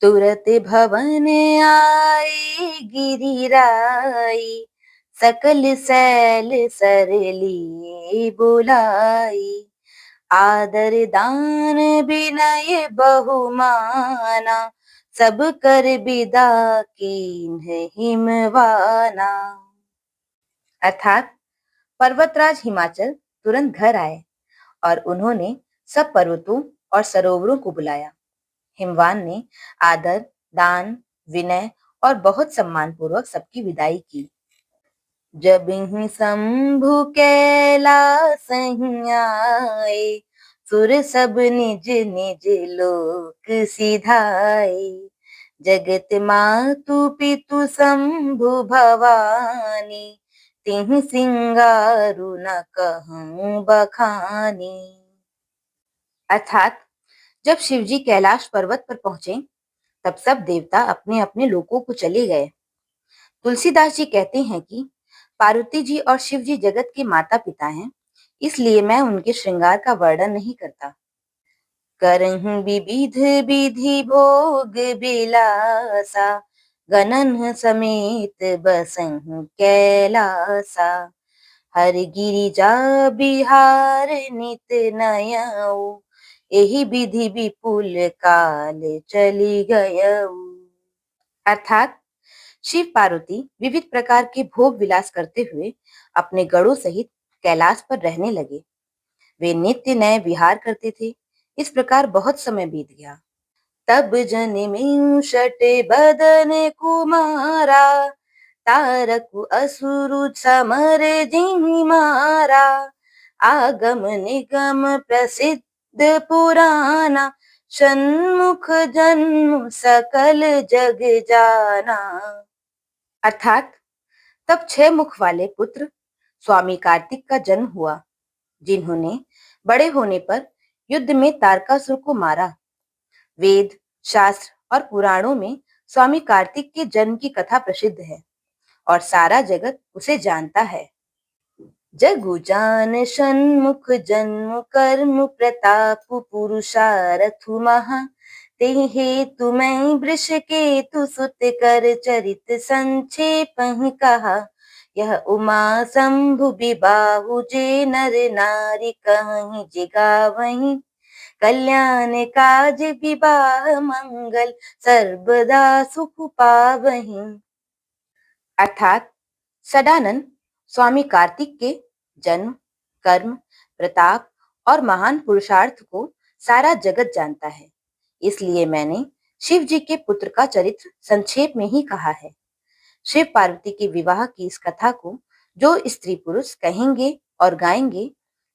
तुरत भवन आए गिरिराई, सकल सैल सर लिए बुलाई। आदर दान विनय बहुमाना, सब कर विदा कीन्ह हिमवाना। अर्थात पर्वतराज हिमाचल तुरंत घर आए और उन्होंने सब पर्वतों और सरोवरों को बुलाया। हिमवान ने आदर, दान, विनय और बहुत सम्मान पूर्वक सबकी विदाई की। जबिहि शंभु कैलासहि आए, सुर सब निज निज लोक सिधाए। जगत मातु पितु शंभु भवानी, तिन्हि सिंगारु न कहूँ बखानी। अर्थात जब शिवजी कैलाश पर्वत पर पहुंचे तब सब देवता अपने अपने लोकों को चले गए। तुलसीदास जी कहते हैं कि पार्वती जी और शिव जी जगत के माता पिता हैं, इसलिए मैं उनके श्रृंगार का वर्णन नहीं करता। करहूं विविध विधि भोग बिलासा, गणन समेत बसहूं कैलासा। हर गिरिजा बिहार नित नयऊ, एहि विधि विपुल काल चली गयऊ। अर्थात शिव पार्वती विविध प्रकार के भोग विलास करते हुए अपने गणों सहित कैलाश पर रहने लगे। वे नित्य नए विहार करते थे। इस प्रकार बहुत समय बीत गया। तब जनिमिउ शटे बदन कुमारा, तारकु असुरु समर जिहि मारा। आगम निगम प्रसिद्ध पुराना, सन्मुख जन्म सकल जग जाना। अर्थात तब 6 मुख वाले पुत्र स्वामी कार्तिक का जन्म हुआ, जिन्होंने बड़े होने पर युद्ध में तारकासुर को मारा। वेद, शास्त्र और पुराणों में स्वामी कार्तिक के जन्म की कथा प्रसिद्ध है और सारा जगत उसे जानता है। जगु जान सन्मुख जन्म कर्म प्रताप, पुरुषारथु महा। ते हेतु मैं वृष केतु सुत कर, चरित संक्षेप ही कहा। यह उमा शंभु विबाहु, जे नर नारी कहीं जिगावहीं। कल्याण काज विवाह मंगल, सर्वदा सुख पावहीं। अर्थात सदानंद स्वामी कार्तिक के जन्म, कर्म, प्रताप और महान पुरुषार्थ को सारा जगत जानता है, इसलिए मैंने शिव जी के पुत्र का चरित्र संक्षेप में ही कहा है। शिव पार्वती के विवाह की इस कथा को जो स्त्री पुरुष कहेंगे और गाएंगे,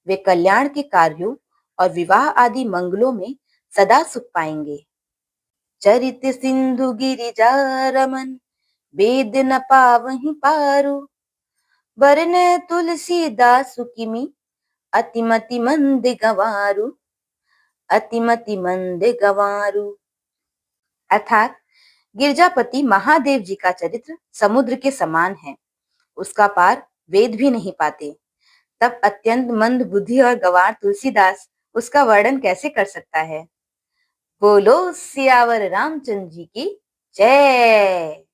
वे कल्याण के कार्यों और विवाह आदि मंगलों में सदा सुख पाएंगे। चरित सिंधु गिरिजा रमन, वेद न पावहीं पारू। वरन तुलसीदासु किमि, अतिमति मंद गंवारू। अतिमति मंद गंवारू। अर्थात गिरजापति महादेव जी का चरित्र समुद्र के समान है, उसका पार वेद भी नहीं पाते। तब अत्यंत मंद बुद्धि और गंवार तुलसीदास उसका वर्णन कैसे कर सकता है। बोलो सियावर रामचंद्र जी की जय।